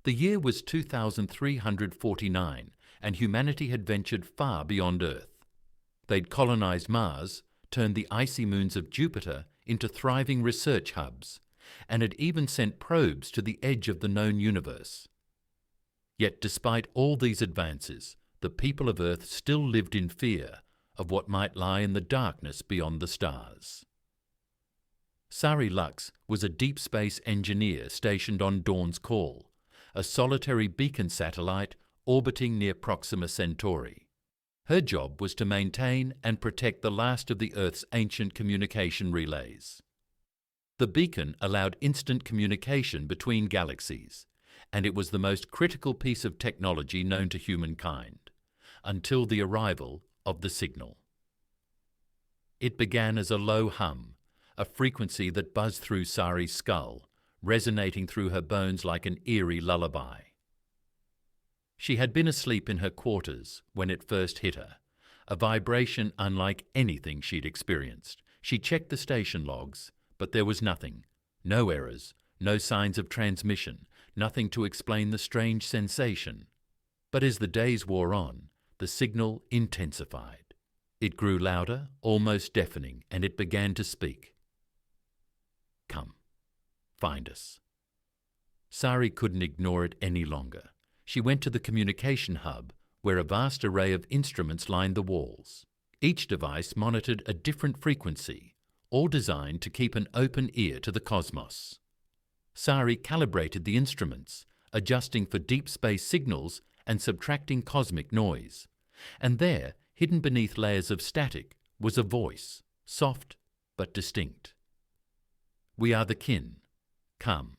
The year was 2349, and humanity had ventured far beyond Earth. They'd colonized Mars, turned the icy moons of Jupiter into thriving research hubs, and had even sent probes to the edge of the known universe. Yet despite all these advances, the people of Earth still lived in fear of what might lie in the darkness beyond the stars. Sari Lux was a deep space engineer stationed on Dawn's Call, a solitary beacon satellite orbiting near Proxima Centauri. Her job was to maintain and protect the last of the Earth's ancient communication relays. The beacon allowed instant communication between galaxies, and it was the most critical piece of technology known to humankind, until the arrival of the signal. It began as a low hum, a frequency that buzzed through Sari's skull, resonating through her bones like an eerie lullaby. She had been asleep in her quarters when it first hit her, a vibration unlike anything she'd experienced. She checked the station logs, but there was nothing. No errors, no signs of transmission, nothing to explain the strange sensation. But as the days wore on, the signal intensified. It grew louder, almost deafening, and it began to speak. "Come, find us." Sari couldn't ignore it any longer. She went to the communication hub, where a vast array of instruments lined the walls. Each device monitored a different frequency, all designed to keep an open ear to the cosmos. Sari calibrated the instruments, adjusting for deep space signals and subtracting cosmic noise. And there, hidden beneath layers of static, was a voice, soft but distinct. "We are the kin. Come,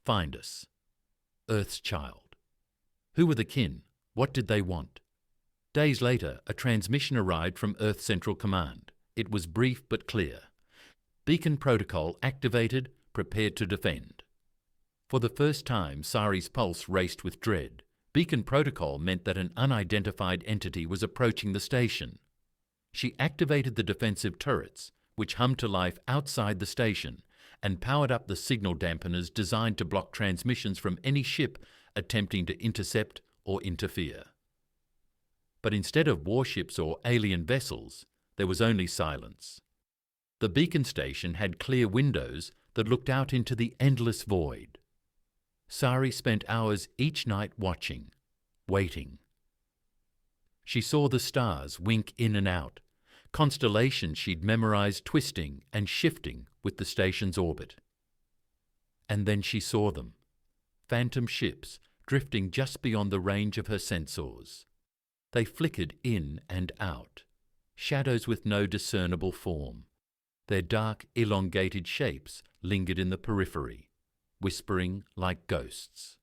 find us. Earth's child." Who were the kin? What did they want? Days later, a transmission arrived from Earth Central Command. It was brief but clear. Beacon protocol activated, prepared to defend. For the first time, Sari's pulse raced with dread. Beacon protocol meant that an unidentified entity was approaching the station. She activated the defensive turrets, which hummed to life outside the station, and powered up the signal dampeners designed to block transmissions from any ship attempting to intercept or interfere. But instead of warships or alien vessels, there was only silence. The beacon station had clear windows that looked out into the endless void. Sari spent hours each night watching, waiting. She saw the stars wink in and out, constellations she'd memorized twisting and shifting with the station's orbit. And then she saw them, phantom ships drifting just beyond the range of her sensors. They flickered in and out, shadows with no discernible form. Their dark, elongated shapes lingered in the periphery, whispering like ghosts.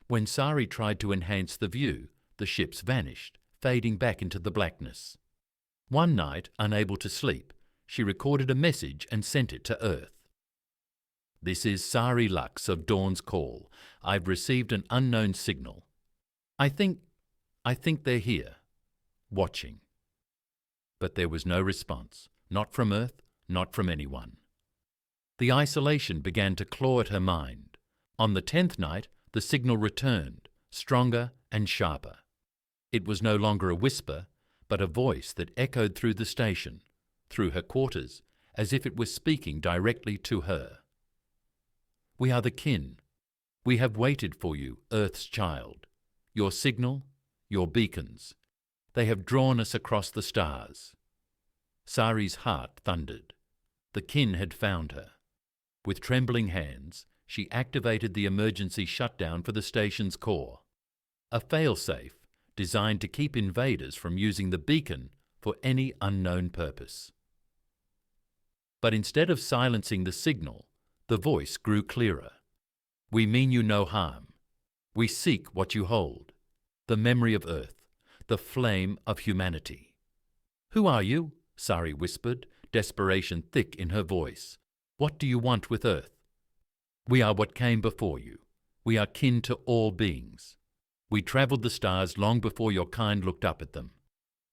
When Sari tried to enhance the view, the ships vanished, fading back into the blackness. One night, unable to sleep, she recorded a message and sent it to Earth. "This is Sari Lux of Dawn's Call. I've received an unknown signal. I think they're here, watching." But there was no response, not from Earth, not from anyone. The isolation began to claw at her mind. On the 10th night, the signal returned, stronger and sharper. It was no longer a whisper, but a voice that echoed through the station, through her quarters, as if it was speaking directly to her. "We are the kin. We have waited for you, Earth's child. Your signal, your beacons. They have drawn us across the stars." Sari's heart thundered. The kin had found her. With trembling hands, she activated the emergency shutdown for the station's core, a failsafe designed to keep invaders from using the beacon for any unknown purpose. But instead of silencing the signal, the voice grew clearer. "We mean you no harm. We seek what you hold, the memory of Earth, the flame of humanity." "Who are you?" Sari whispered, desperation thick in her voice. "What do you want with Earth?" "We are what came before you. We are kin to all beings. We travelled the stars long before your kind looked up at them.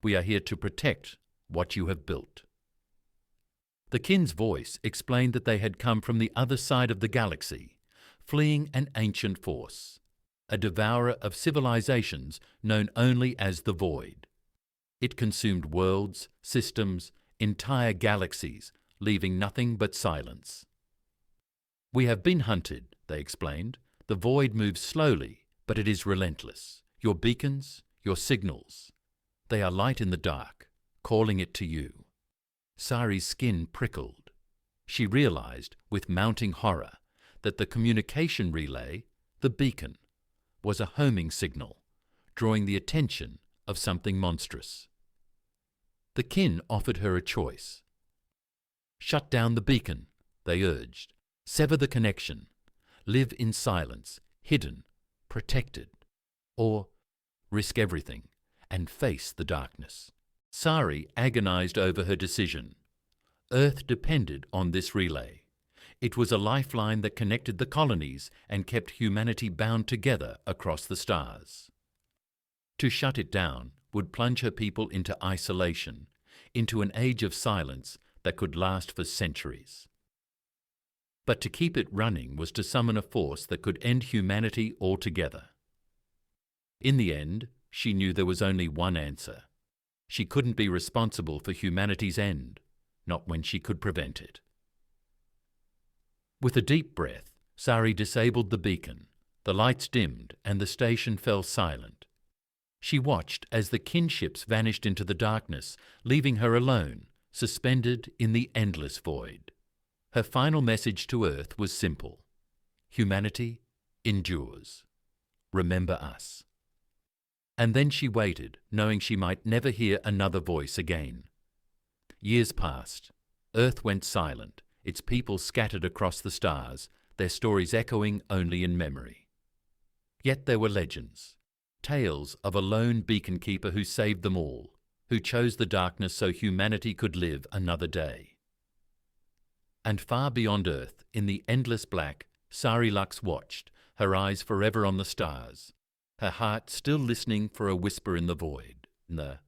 We are here to protect what you have built." The kin's voice explained that they had come from the other side of the galaxy, fleeing an ancient force, a devourer of civilizations known only as the Void. It consumed worlds, systems, entire galaxies, leaving nothing but silence. "We have been hunted," they explained. "The Void moves slowly, but it is relentless. Your beacons, your signals, they are light in the dark, calling it to you." Sari's skin prickled. She realized, with mounting horror, that the communication relay, the beacon, was a homing signal, drawing the attention of something monstrous. The kin offered her a choice. "Shut down the beacon," they urged. "Sever the connection. Live in silence, hidden, protected. Or risk everything and face the darkness." Sari agonized over her decision. Earth depended on this relay. It was a lifeline that connected the colonies and kept humanity bound together across the stars. To shut it down would plunge her people into isolation, into an age of silence that could last for centuries. But to keep it running was to summon a force that could end humanity altogether. In the end, she knew there was only one answer. She couldn't be responsible for humanity's end, not when she could prevent it. With a deep breath, Sari disabled the beacon. The lights dimmed and the station fell silent. She watched as the kinships vanished into the darkness, leaving her alone, suspended in the endless void. Her final message to Earth was simple. Humanity endures. Remember us. And then she waited, knowing she might never hear another voice again. Years passed. Earth went silent, its people scattered across the stars, their stories echoing only in memory. Yet there were legends, tales of a lone beacon keeper who saved them all, who chose the darkness so humanity could live another day. And far beyond Earth, in the endless black, Sari Lux watched, her eyes forever on the stars, her heart still listening for a whisper in the void, the